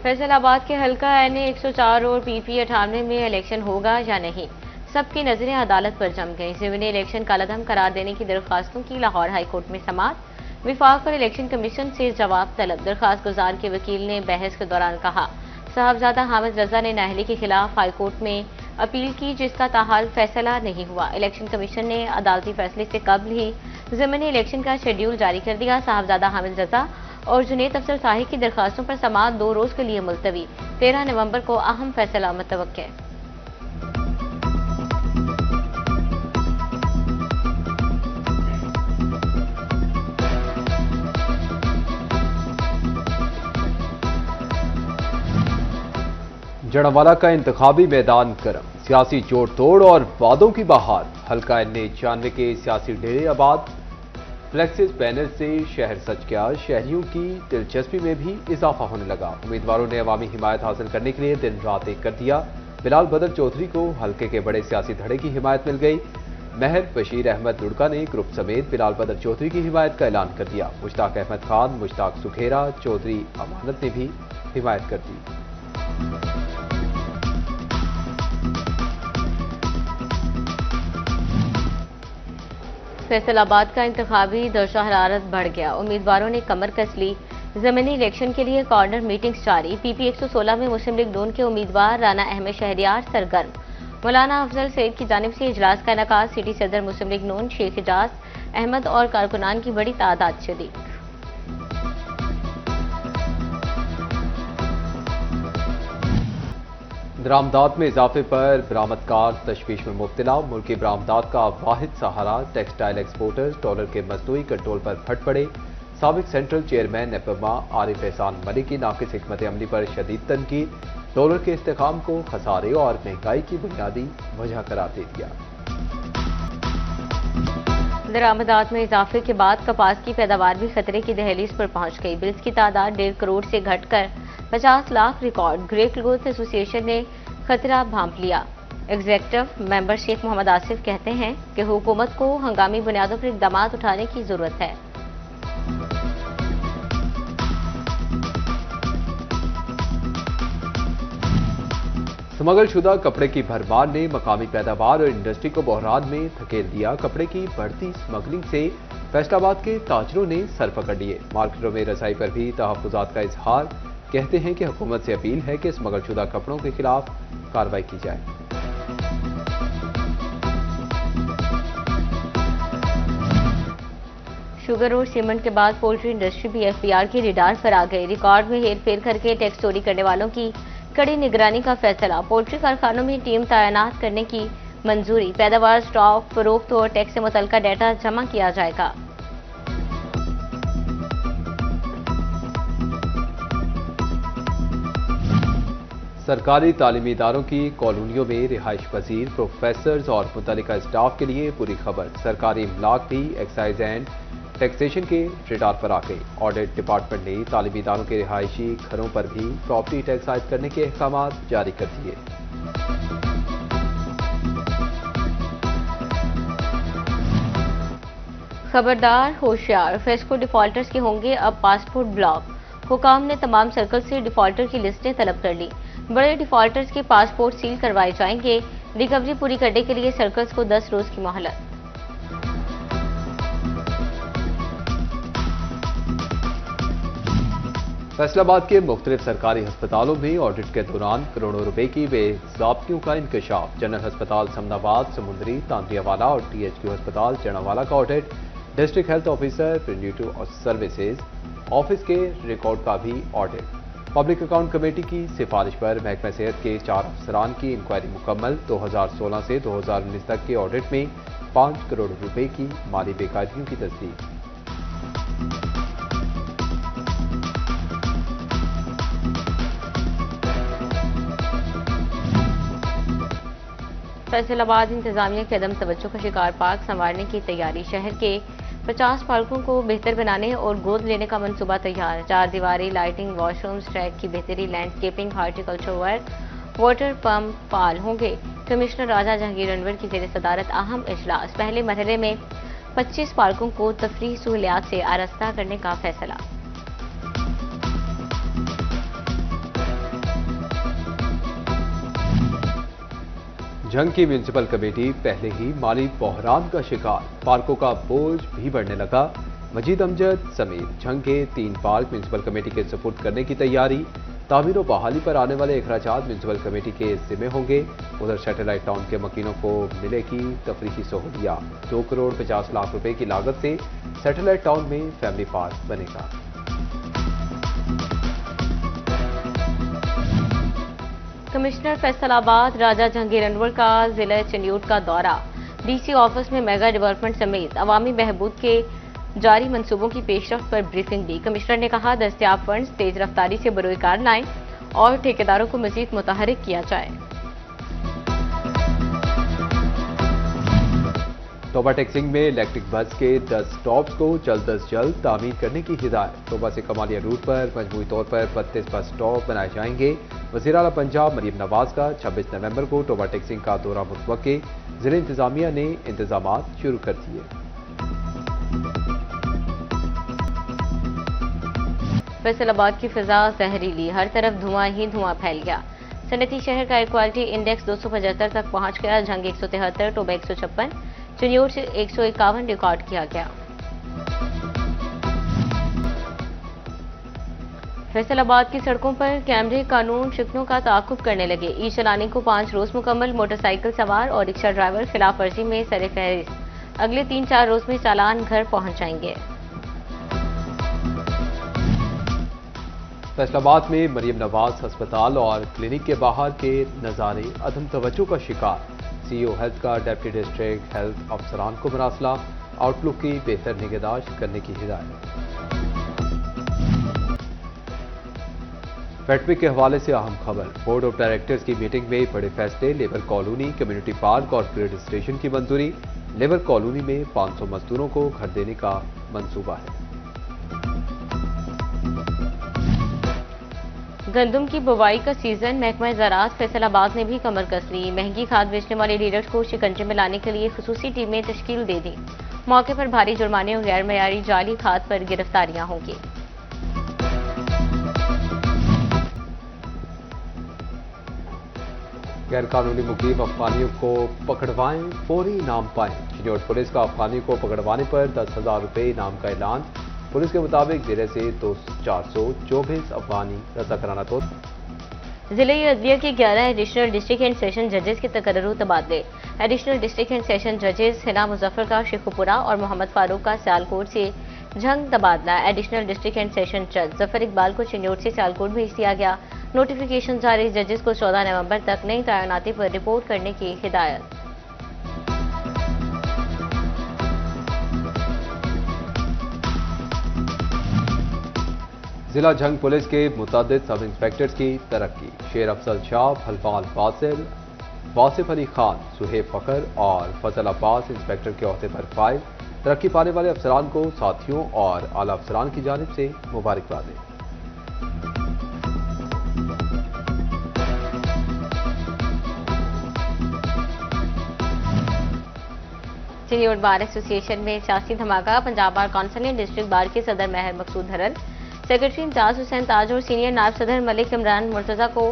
फैसलाबाद के हल्का NA 104 और PP 98 में इलेक्शन होगा या नहीं, सबकी नजरें अदालत पर जम गई। ज़िमनी इलेक्शन कालादम करार देने की दरखास्तों की लाहौर हाईकोर्ट में समाअत। विफाक और इलेक्शन कमीशन से जवाब तलब। दरखास्त गुजार के वकील ने बहस के दौरान कहा, साहबजादा हामिद रजा ने नाअहली के खिलाफ हाईकोर्ट में अपील की, जिसका ताहाल फैसला नहीं हुआ। इलेक्शन कमीशन ने अदालती फैसले से कबल ही ज़िमनी इलेक्शन का शेड्यूल जारी कर दिया। साहबजादा हामिद रजा और जुनैद अफसर साही की दरखास्तों पर समाअत 2 रोज के लिए मुलतवी। 13 नवंबर को अहम फैसला मुतवक्के है। जड़ावाला का इंतखाबी मैदान गर्म, सियासी जोड़ तोड़ और वादों की बहार। हल्का NA 91 के सियासी डेरे आबाद, फ्लेक्सिस बैनर से शहर सज गया। शहरियों की दिलचस्पी में भी इजाफा होने लगा। उम्मीदवारों ने अवामी हिमायत हासिल करने के लिए दिन रात एक कर दिया। बिलाल बदर चौधरी को हल्के के बड़े सियासी धड़े की हिमायत मिल गई। महर बशीर अहमद लुड़का ने ग्रुप समेत बिलाल बदर चौधरी की हिमायत का ऐलान कर दिया। मुश्ताक अहमद खान, मुश्ताक सुखेरा, चौधरी अमानत ने भी हिमायत कर दी। फैसलाबाद का इंतखाबी दर्जा हरारत बढ़ गया। उम्मीदवारों ने कमर कस ली। ज़मीनी इलेक्शन के लिए कॉर्नर मीटिंग्स जारी। PP 116 में मुस्लिम लीग नून के उम्मीदवार राना अहमद शहरियार सरगर्म। मौलाना अफजल सईद की जानिब से इजलास का इनेकाद। सिटी सदर मुस्लिम लीग नून शेख एजाज अहमद और कारकुनान की बड़ी तादाद शरीक। बरामदात में इजाफे पर बरामदकार तशवीश में मुब्तला। मुल्की बरामदात का वाहिद सहारा टेक्सटाइल एक्सपोर्टर्स डॉलर के मसनूई कंट्रोल पर फट पड़े। साबिक सेंट्रल चेयरमैन नेपमा आरिफ एहसान मलिक की नाकिस हिकमत अमली पर शदीद तनकीद। डॉलर के इस्तेकाम को खसारे और महंगाई की बुनियादी वजह करार दे दिया। दरामदात में इजाफे के बाद कपास की पैदावार भी खतरे की दहलीज पर पहुंच गई। बिल्स की तादाद 1.5 करोड़ से घटकर 50 lakh record. Great growth association ने खतरा भांप लिया। एग्जीक्यूटिव मेंबर शेख मोहम्मद आसिफ कहते हैं कि हुकूमत को हंगामी बुनियादों पर इकदाम उठाने की जरूरत है। स्मगलशुदा कपड़े की भरमार ने मकामी पैदावार और इंडस्ट्री को बहरान में धकेल दिया। कपड़े की बढ़ती स्मगलिंग से फैसलाबाद के ताजरों ने सर पकड़ लिए। मार्केटों में रसाई पर भी तहफ्फुजात का इजहार। कहते हैं कि हुकूमत से अपील है कि स्मगलशुदा कपड़ों के खिलाफ कार्रवाई की जाए। शुगर और सीमेंट के बाद पोल्ट्री इंडस्ट्री भी FBR की रिडार पर आ गई। रिकॉर्ड में हेरफेर करके टैक्स चोरी करने वालों की कड़ी निगरानी का फैसला। पोल्ट्री कारखानों में टीम तैनात करने की मंजूरी। पैदावार, स्टॉक, फरोख्त और टैक्स से मुतल्लिका डाटा जमा किया जाएगा। सरकारी तालीमी इदारों की कॉलोनियों में रिहाइश पजीर प्रोफेसर्स और मुतल्लिका स्टाफ के लिए बुरी खबर। सरकारी इमलाक भी एक्साइज एंड टैक्सेशन के रडार पर आ गई। ऑडिट डिपार्टमेंट ने तालीमी इदारों के रिहायशी घरों पर भी प्रॉपर्टी टैक्स आयद करने के अहकाम जारी कर दिए। खबरदार, होशियार, फेस्को डिफॉल्टर्स के होंगे अब पासपोर्ट ब्लॉक। हुकाम ने तमाम सर्कल से डिफॉल्टर की लिस्टें तलब कर ली। बड़े डिफॉल्टर्स के पासपोर्ट सील करवाए जाएंगे। रिकवरी पूरी करने के लिए सर्कल्स को 10 रोज की मोहलत। फैसलाबाद के मुख्तलिफ सरकारी अस्पतालों में ऑडिट के दौरान करोड़ों रुपए की बेज़ाब्तियों का इंकशाफ। जनरल अस्पताल समदाबाद, समुंदरी, तांत्रियावाला और THQ अस्पताल जड़ावाला का audit. District health officer preventive services office के रिकॉर्ड का भी ऑडिट। पब्लिक अकाउंट कमेटी की सिफारिश पर महकमा सेहत के 4 अफसरान की इंक्वायरी मुकम्मल। 2016 से 2019 तक के ऑडिट में 5 करोड़ रुपए की माली बेकायदगियों की तस्दीक। फैसलाबाद इंतजामिया के अदम तवज्जो का शिकार पार्क संवारने की तैयारी। शहर के 50 पार्कों को बेहतर बनाने और गोद लेने का मंसूबा तैयार। 4 दीवारी, लाइटिंग, वॉशरूम्स, ट्रैक की बेहतरी, landscaping, horticulture work, water pump पाल होंगे। कमिश्नर राजा जहांगीर अनवर की जेर सदारत अहम इजलास। पहले मरहले में 25 पार्कों को तफरीही सहूलियात से आरास्ता करने का फैसला। झंग की म्यूनिसिपल कमेटी पहले ही माली बहरान का शिकार, पार्कों का बोझ भी बढ़ने लगा। मजीद अमजद समेत झंग के 3 पार्क म्यूनिसिपल कमेटी के सुपुर्द करने की तैयारी। तामीर और बहाली पर आने वाले अखराजात म्यूनिसिपल कमेटी के जिम्मे होंगे। उधर सैटेलाइट टाउन के मकीनों को मिलेगी तफरीही सहूलियात। 2 करोड़ 50 लाख रुपए की लागत से सैटेलाइट टाउन में फैमिली पार्क बनेगा। कमिश्नर फैसलाबाद राजा जहांगीर अनवर का जिला चंडियोट का दौरा। डीसी ऑफिस में मेगा डेवलपमेंट समेत अवामी बहबूद के जारी मंसूबों की पेशरफ्त पर ब्रीफिंग दी। कमिश्नर ने कहा, दस्तयाब फंड्स तेज रफ्तारी से बरोकार लाएं और ठेकेदारों को मजीद मुतहरिक किया जाए। तोबा टेक्सिंग में इलेक्ट्रिक बस के 10 स्टॉप्स को जल्द अज जल्द तामीर करने की हिदायत। तोबा से कमालिया रूट पर मजमूई तौर पर 32 बस स्टॉप बनाए जाएंगे। वज़ीर आला पंजाब मरीम नवाज का 26 नवंबर को तोबा टेक्सिंग का दौरा मुतवक्के। जिला इंतजामिया ने इंतजामात शुरू कर दिए। फैसलाबाद की फिजा जहरीली, हर तरफ धुआं ही धुआं फैल गया। सनती शहर का एयर क्वालिटी इंडेक्स 275 तक पहुंच गया। झंग 173, टोबा 156, चंडियोट से 151 रिकॉर्ड किया गया। फैसलाबाद की सड़कों पर कैमरे कानून शिकनों का ताकुब करने लगे। ई चलाने को 5 रोज मुकम्मल। मोटरसाइकिल सवार और रिक्शा ड्राइवर खिलाफ वर्जी में सरे फहरिस्त। अगले 3-4 रोज में चालान घर पहुंच जाएंगे। फैसलाबाद में मरीम नवाज अस्पताल और क्लिनिक के बाहर के नज़ारे अदम तवज्जो का शिकार। सीईओ हेल्थ का डिप्टी डिस्ट्रिक्ट हेल्थ अफसरान को मरासला। आउटलुक की बेहतर निगहदाश्त करने की हिदायत। फैटविक के हवाले से अहम खबर। बोर्ड ऑफ डायरेक्टर्स की मीटिंग में बड़े फैसले। लेबर कॉलोनी, कम्युनिटी पार्क और ग्रिड स्टेशन की मंजूरी। लेबर कॉलोनी में 500 मजदूरों को घर देने का मंसूबा है। गंदम की बुवाई का सीजन। महकमा ज़राअत फैसलाबाद ने भी कमर कस ली। महंगी खाद बेचने वाले डीलर्स को शिकंजे में लाने के लिए खुसूसी टीमें तश्कील दे दी। मौके पर भारी जुर्माने और गैर मयारी जाली खाद पर गिरफ्तारियां होंगी। गैर कानूनी मुकीम अफगानियों को पकड़वाएं, फौरी इनाम पाएं। चंडियोट पुलिस का अफगानियों को पकड़वाने पर 10,000 रुपए इनाम का ऐलान। पुलिस के मुताबिक जिले से 424 अफगानी रज़ाकाराना तौर। जिले अदलिया के 11 एडिशनल डिस्ट्रिक्ट एंड सेशन जजेस के तकर्रुर तबादले। एडिशनल डिस्ट्रिक्ट एंड सेशन जजेस हिना मुजफ्फर का शेखुपुरा और मोहम्मद फारूक का सियालकोट से झंग तबादला। एडिशनल डिस्ट्रिक्ट एंड सेशन जज जफर इकबाल को चंडियोट से सियालकोट भेज दिया गया। नोटिफिकेशन जारी। जजेस को 14 नवंबर तक नई तैनाती पर रिपोर्ट करने की हिदायत। जिला झंग पुलिस के मुतअद्दिद सब इंस्पेक्टर्स की तरक्की। शेर अफजल शाह, फलवाल फासिल, वासिफ अली खान, सुहेब फखर और फजल अब्बास इंस्पेक्टर के ओहदे पर फाइल। तरक्की पाने वाले अफसरान को साथियों और आला अफसरान की जानिब से मुबारकबाद। चंडियोट बार एसोसिएशन में सियासी धमाका। पंजाब बार काउंसिल ने डिस्ट्रिक्ट बार के सदर महर मकसूद हरन, सेक्रेटरी इम्तियाज हुसैन ताज और सीनियर नायब सदर मलिक इमरान मुर्तजा को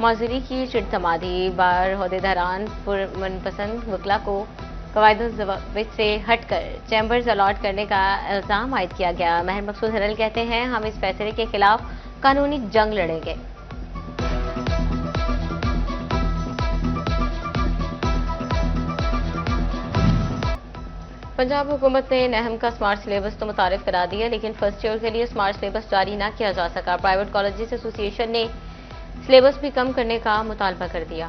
मौजूदगी की चिटमा दी। बार अहदेदारान मनपसंद वकला को कवायद से हटकर चैम्बर्स अलॉट करने का इल्जाम आयद किया गया। महर मकसूद हरन कहते हैं, हम इस फैसले के खिलाफ कानूनी जंग लड़ेंगे। पंजाब हुकूमत ने नहम का स्मार्ट सिलेबस तो मुतारिफ करा दिया, लेकिन फर्स्ट ईयर के लिए स्मार्ट सिलेबस जारी न किया जा सका। प्राइवेट कॉलेजेस एसोसिएशन ने सिलेबस भी कम करने का मुतालबा कर दिया।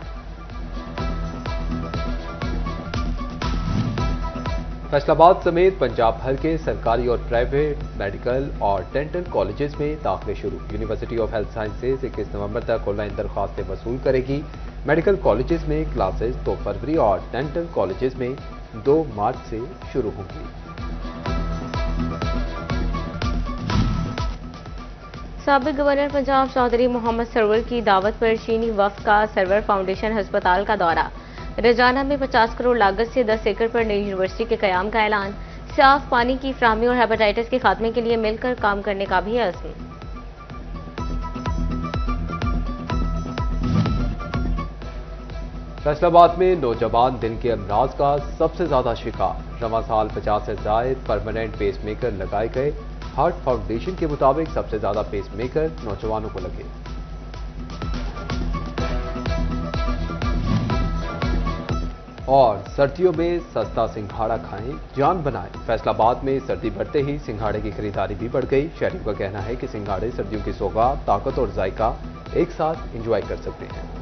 फैसलाबाद समेत पंजाब भर के सरकारी और प्राइवेट मेडिकल और डेंटल कॉलेजेस में दाखिले शुरू। यूनिवर्सिटी ऑफ हेल्थ साइंसेज 21 नवंबर तक ऑनलाइन दरख्वास्तें वसूल करेगी। मेडिकल कॉलेजेस में क्लासेस 2 फरवरी और डेंटल कॉलेजेस में 2 मार्च से शुरू होंगी। साबिक गवर्नर पंजाब चौधरी मोहम्मद सरवर की दावत पर चीनी वफ्द का सरवर फाउंडेशन अस्पताल का दौरा। रजाना में 50 करोड़ लागत से 10 एकड़ पर नई यूनिवर्सिटी के कयाम का ऐलान। साफ पानी की फ्राहमी और हेपेटाइटिस के खात्मे के लिए मिलकर काम करने का भी अज़्म। फैसलाबाद में नौजवान दिल के अमराज का सबसे ज्यादा शिकार। रवां साल 50 से जायद परमानेंट पेसमेकर लगाए गए। हार्ट फाउंडेशन के मुताबिक सबसे ज्यादा पेसमेकर नौजवानों को लगे। और सर्दियों में सस्ता सिंघाड़ा खाएं, जान बनाएं। फैसलाबाद में सर्दी बढ़ते ही सिंघाड़े की खरीदारी भी बढ़ गई। शहरियों का कहना है कि सिंघाड़े सर्दियों की सौगात, ताकत और जायका एक साथ एंजॉय कर सकते हैं।